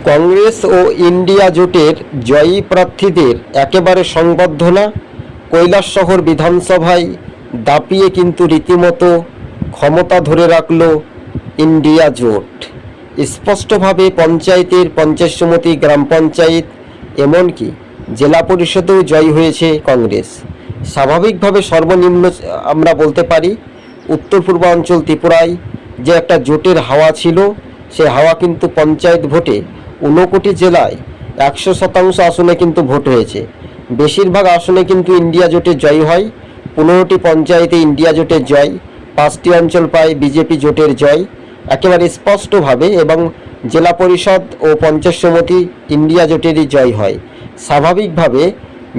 কংগ্রেস ও India জোটের জয়ী প্রার্থীদের একেবারে সংবর্ধনা কৈলাসহর বিধানসভায় দাপিয়ে কিন্তু রীতিমতো ক্ষমতা ধরে রাখল ইন্ডিয়া জোট। স্পষ্টভাবে পঞ্চায়েতের পঞ্চায়েত সমিতি, গ্রাম পঞ্চায়েত, এমনকি জেলা পরিষদেও জয়ী হয়েছে কংগ্রেস। স্বাভাবিকভাবে সর্বনিম্ন আমরা বলতে পারি উত্তর পূর্বাঞ্চল ত্রিপুরায় যে একটা জোটের হাওয়া ছিল, সে হাওয়া কিন্তু পঞ্চায়েত ভোটে 59 জেলায় 100% আসনে কিন্তু ভোট হয়েছে। বেশিরভাগ আসনে কিন্তু ইন্ডিয়া জোটের জয় হয়। 15টি পঞ্চায়েতে ইন্ডিয়া জোটের জয়, 5টি অঞ্চল পায় বিজেপি জোটের জয় একেবারে স্পষ্টভাবে, এবং জেলা পরিষদ ও পঞ্চায়েত সমিতি ইন্ডিয়া জোটেরই জয় হয়। স্বাভাবিকভাবে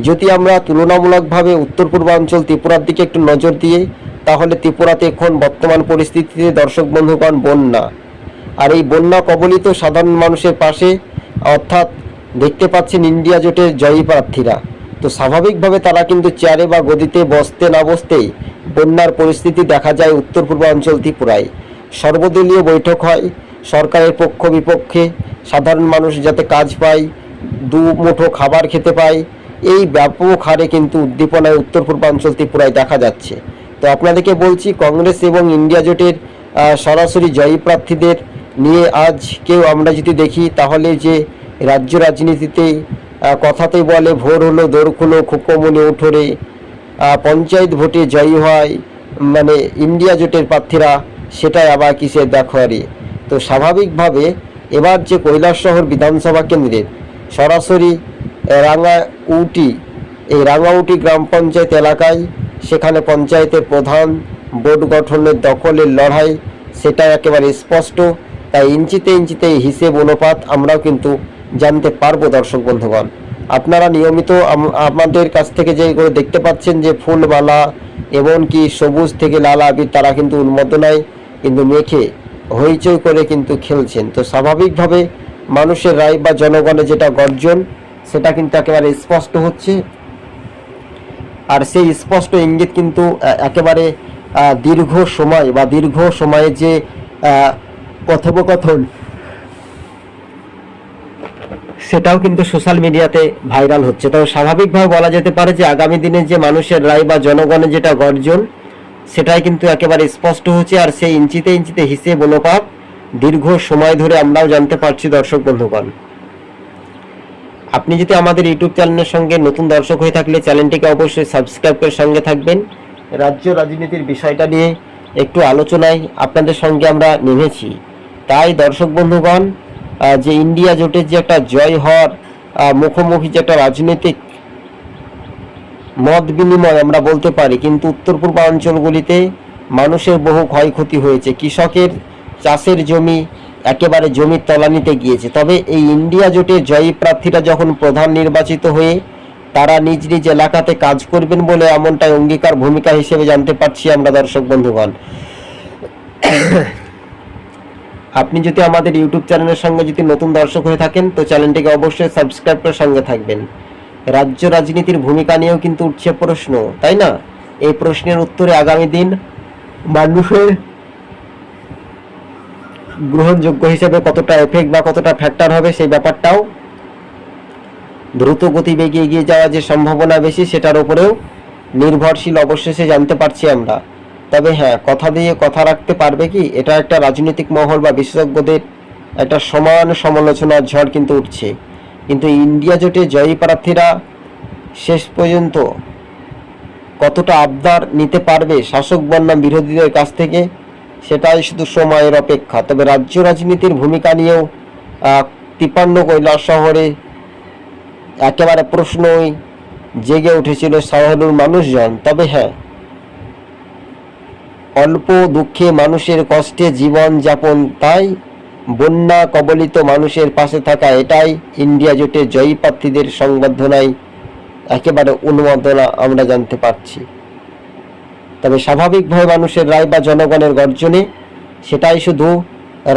যদি আমরা তুলনামূলকভাবে উত্তর পূর্বাঞ্চল ত্রিপুরার দিকে একটু নজর দিয়ে, তাহলে ত্রিপুরাতে এখন বর্তমান পরিস্থিতিতে দর্শক বন্ধুগণ বন্যা, আর এই বন্যা কবলিত সাধারণ মানুষের পাশে অর্থাৎ দেখতে পাচ্ছেন ইন্ডিয়া জোটের জয়ী প্রার্থীরা। তো স্বাভাবিকভাবে তারা কিন্তু চেয়ারে বা গদিতে বসতে না বসতেই বন্যার পরিস্থিতি দেখা যায় উত্তর পূর্বাঞ্চল ত্রিপুরায়। সর্বদলীয় বৈঠক হয়, সরকারের পক্ষ বিপক্ষে সাধারণ মানুষ যাতে কাজ পায়, দুমুঠো খাবার খেতে পায়, এই ব্যাপক হারে কিন্তু উদ্দীপনায় উত্তর পূর্বাঞ্চল ত্রিপুরায় দেখা যাচ্ছে। তো আপনাদেরকে বলছি, কংগ্রেস এবং ইন্ডিয়া জোটের সরাসরি জয়ী প্রার্থীদের নিয়ে আজকেও আমরা যদি দেখি, তাহলে যে রাজ্য রাজনীতিতে কথাতেই বলে ভোর হলো দোর খুলো খুকমনি উঠোরে, পঞ্চায়েত ভোটে জয়ী হয় মানে ইন্ডিয়া জোটের প্রার্থীরা, সেটাই আবার কিসের দেখোয়ারি। তো স্বাভাবিকভাবে এবার যে কৈলাসহর বিধানসভা কেন্দ্রের সরাসরি রাঙাউটি, এই রাঙাউটি গ্রাম পঞ্চায়েত এলাকায়, সেখানে পঞ্চায়েতের প্রধান বোর্ড গঠনের দখলের লড়াই, সেটা একেবারে স্পষ্ট। তাই ইঞ্চিতে ইঞ্চিতে হিসেব অনুপাত আমরাও কিন্তু জানতে পারবো। দর্শক বন্ধুগণ, আপনারা নিয়মিত আমাদের কাছ থেকে যে দেখতে পাচ্ছেন যে ফুলমালা এমনকি সবুজ থেকে লাল আবির তারা কিন্তু উন্মোদনায় কিন্তু মেখে হইচই করে কিন্তু খেলছেন। তো স্বাভাবিকভাবে মানুষের রায় বা জনগণের যেটা গর্জন, সেটা কিন্তু একেবারে স্পষ্ট হচ্ছে। আর সেই স্পষ্ট ইঙ্গিত কিন্তু একেবারে দীর্ঘ সময় বা দীর্ঘ সময়ে যে কথোপকথন, সেটাও কিন্তু সোশ্যাল মিডিয়াতে ভাইরাল হচ্ছে। তবে স্বাভাবিকভাবে বলা যেতে পারে যে আগামী দিনে যে মানুষের রায় বা জনগণের যেটা গর্জন, সেটাই কিন্তু একেবারে স্পষ্ট হচ্ছে। আর সেই ইঞ্চিতে ইঞ্চিতে হিসেব অনুপাত দীর্ঘ সময় ধরে আমরাও জানতে পারছি। দর্শক বন্ধুগণ, আপনি যদি আমাদের ইউটিউব চ্যানেলের সঙ্গে নতুন দর্শক হয়ে থাকলে চ্যানেলটিকে অবশ্যই সাবস্ক্রাইব করে সঙ্গে থাকবেন। রাজ্য রাজনীতির বিষয়টা নিয়ে একটু আলোচনায় আপনাদের সঙ্গে আমরা নেমেছি। তাই দর্শক বন্ধুগণ, যে ইন্ডিয়া জোটের যে একটা জয় হওয়ার মুখোমুখি যে একটা রাজনৈতিক মত বিনিময় আমরা বলতে পারি, কিন্তু উত্তর পূর্বাঞ্চলগুলিতে মানুষের বহু ক্ষয়ক্ষতি হয়েছে। কৃষকের চাষের জমি একেবারে জমির তলানিতে গিয়েছে। তবে এই ইন্ডিয়া জোটের জয়ী প্রার্থীরা যখন প্রধান নির্বাচিত হয়ে তারা নিজ নিজ এলাকাতে কাজ করবেন বলে এমনটাই অঙ্গীকার ভূমিকা হিসেবে জানতে পারছি আমরা। দর্শক বন্ধুগণ, আপনি যদি আমাদের ইউটিউব চ্যানেলের সঙ্গে যদি নতুন দর্শক হয়ে থাকেন, তো চ্যানেলটিকে অবশ্যই সাবস্ক্রাইব করে সঙ্গে থাকবেন। রাজ্য রাজনীতির ভূমিকা নিয়েও কিন্তু উঠছে প্রশ্ন, তাই না? এই প্রশ্নের উত্তরে আগামী দিন মানুষের গ্রহণযোগ্য হিসেবে কতটা এফেক্ট বা কতটা ফ্যাক্টর হবে, সেই ব্যাপারটাও দ্রুত গতিবেগে এগিয়ে যাওয়ার যে সম্ভাবনা বেশি, সেটার উপরেও নির্ভরশীল অবশেষে জানতে পারছি আমরা। তবে হ্যাঁ, কথা দিয়ে কথা রাখতে পারবে কি, এটা একটা রাজনৈতিক মহল বা বিশেষজ্ঞদের একটা সমান সমালোচনার ঝড় কিন্তু উঠছে। কিন্তু ইন্ডিয়া জোটে জয়ী প্রার্থীরা শেষ পর্যন্ত কতটা আবদার নিতে পারবে শাসক বনাম বিরোধীদের কাছ থেকে, সেটাই শুধু সময়ের অপেক্ষা। তবে রাজ্য রাজনীতির ভূমিকা নিয়েও 53 কৈলাসহরে একেবারে প্রশ্নই জেগে উঠেছিল সাধারণ মানুষজন। তবে হ্যাঁ, অল্প দুঃখে মানুষের কষ্টে জীবন যাপন, তাই বন্যা কবলিত মানুষের পাশে থাকা, এটাই ইন্ডিয়া জোটের জয়ী প্রার্থীদের সংবর্ধনায় একেবারে উন্মাদনা আমরা জানতে পারছি। তবে স্বাভাবিকভাবে মানুষের রায় বা জনগণের গর্জনে সেটাই শুধু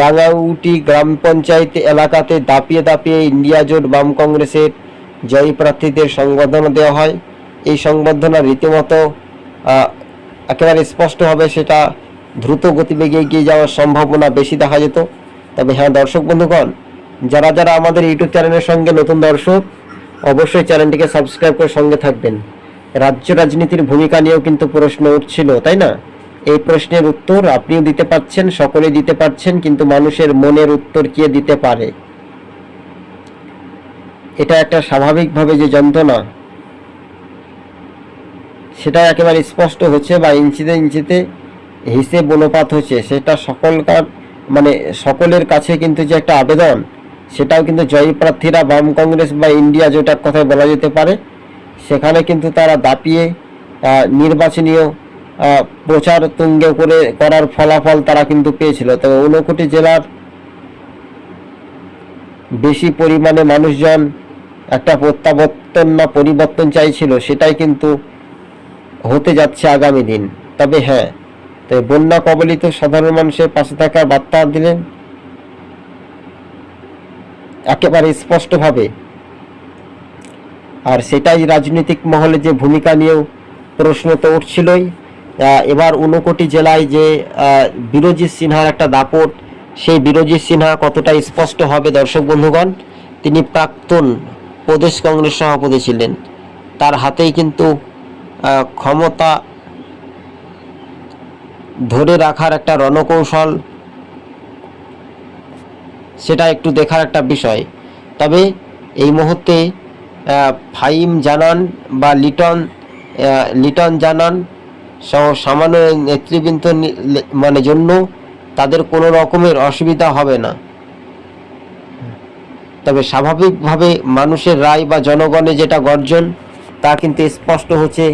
রাঙাউটি গ্রাম পঞ্চায়েত এলাকাতে দাপিয়ে দাপিয়ে ইন্ডিয়া জোট বাম কংগ্রেসের জয়ী প্রার্থীদের সংবর্ধনা দেওয়া হয়। এই সংবর্ধনা রীতিমতো একেবারে স্পষ্টভাবে সেটা দ্রুত গতিবেগে এগিয়ে যাওয়ার সম্ভাবনা বেশি দেখা যেত। তবে হ্যাঁ দর্শক বন্ধুগণ, যারা যারা আমাদের ইউটিউব চ্যানেলের সঙ্গে নতুন দর্শক, অবশ্যই চ্যানেলটিকে সাবস্ক্রাইব করে সঙ্গে থাকবেন। রাজ্য রাজনীতির ভূমিকা নিয়েও কিন্তু প্রশ্ন উঠছিল, তাই না? এই প্রশ্নের উত্তর আপনিও দিতে পারছেন, সকলেই দিতে পারছেন, কিন্তু মানুষের মনের উত্তর কে দিতে পারে? এটা একটা স্বাভাবিকভাবে যে যন্ত্রণা, সেটা একেবারে স্পষ্ট হচ্ছে বা ইঞ্চিতে ইঞ্চিতে হিসেব অনুপাত হচ্ছে। সেটা সকলের কাছে কিন্তু যে একটা আবেদন, সেটাও কিন্তু জয়ী প্রার্থীরা বাম কংগ্রেস বা ইন্ডিয়া জোটের কথায় বলা যেতে পারে। সেখানে কিন্তু তারা দাপিয়ে নির্বাচনীয় প্রচার তুঙ্গে করার ফলাফল তারা কিন্তু পেয়েছিল। তবে 59 জেলার বেশি পরিমাণে মানুষজন একটা প্রত্যাবর্তন না পরিবর্তন চাইছিল, সেটাই কিন্তু হতে যাচ্ছে আগামী দিন। তবে হ্যাঁ, তবে বন্যা কবলিত সাধারণ মানুষের পাশে থাকার বার্তা দিলেন একেবারে স্পষ্টভাবে। আর সেটাই রাজনৈতিক মহলে যে ভূমিকা নিয়েও প্রশ্ন তো উঠছিলই। এবার 59 জেলায় যে বিরোজিৎ সিনহার একটা দাপট, সেই বিরোজিৎ সিনহা কতটা স্পষ্ট হবে দর্শক বন্ধুগণ? তিনি প্রাক্তন প্রদেশ কংগ্রেস সভাপতি ছিলেন, তার হাতেই কিন্তু ক্ষমতা ধরে রাখার একটা রণকৌশল, সেটা একটু দেখার একটা বিষয়। তবে এই মুহূর্তে ফাহিম জানান বা লিটন জানান সহ সামান্য নেতৃবৃন্দ জন্য তাদের কোনো রকমের অসুবিধা হবে না। তবে স্বাভাবিকভাবে মানুষের রায় বা জনগণের যেটা গর্জন, তা কিন্তু স্পষ্ট হচ্ছে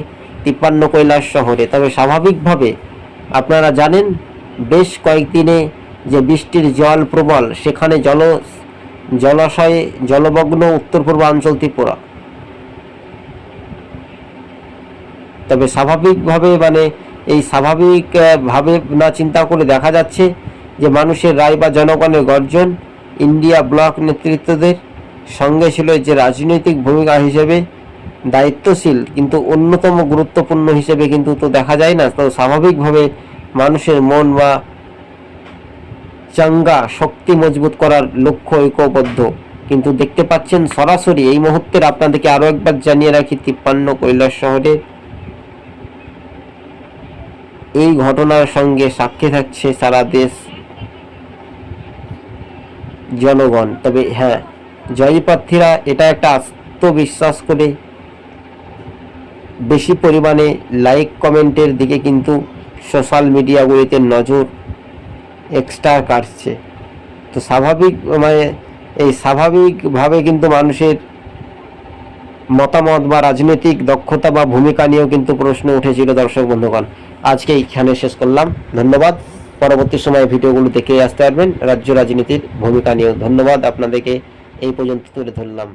53 কৈলাস শহরে। তবে স্বাভাবিকভাবে আপনারা জানেন বেশ কয়েকদিনে যে বৃষ্টির জল প্রবল, সেখানে জলাশয়ে জলমগ্ন উত্তর পূর্বাঞ্চল ত্রিপুরা। তবে স্বাভাবিকভাবে স্বাভাবিকভাবে না চিন্তা করে দেখা যাচ্ছে যে মানুষের রায় বা জনগণের গর্জন ইন্ডিয়া ব্লক নেতৃত্বদের সঙ্গে ছিল যে রাজনৈতিক ভূমিকা হিসেবে দায়িত্বশীল, কিন্তু অন্যতম গুরুত্বপূর্ণ হিসেবে কিন্তু তো দেখা যায় না। তো স্বাভাবিকভাবে মানুষের মন বা চাঙ্গা শক্তি মজবুত করার লক্ষ্য ঐক্যবদ্ধ। কিন্তু দেখতে পাচ্ছেন সরাসরি এই মুহূর্তের, আপনাদেরকে আরো একবার জানিয়ে রাখি, 53 কৈলাস শহরে এই ঘটনার সঙ্গে সাক্ষী থাকছে সারা দেশ জনগণ। তবে হ্যাঁ, জয়ী প্রার্থীরা এটা একটা আত্মবিশ্বাস করে বেশি পরিমাণে লাইক কমেন্টের দিকে কিন্তু সোশ্যাল মিডিয়াগুলিতে নজর এক্সট্রা কাটছে। তো স্বাভাবিকভাবে কিন্তু মানুষের মতামত বা রাজনৈতিক দক্ষতা বা ভূমিকা নিয়েও কিন্তু প্রশ্ন উঠেছিল দর্শক বন্ধুগণ। আজকে এইখানে শেষ করলাম, ধন্যবাদ। পরবর্তী সময়ে ভিডিওগুলো দেখে আসতে পারবেন রাজ্য রাজনীতির ভূমিকা নিয়েও। ধন্যবাদ আপনাদেরকে, এই পর্যন্ত তুলে ধরলাম।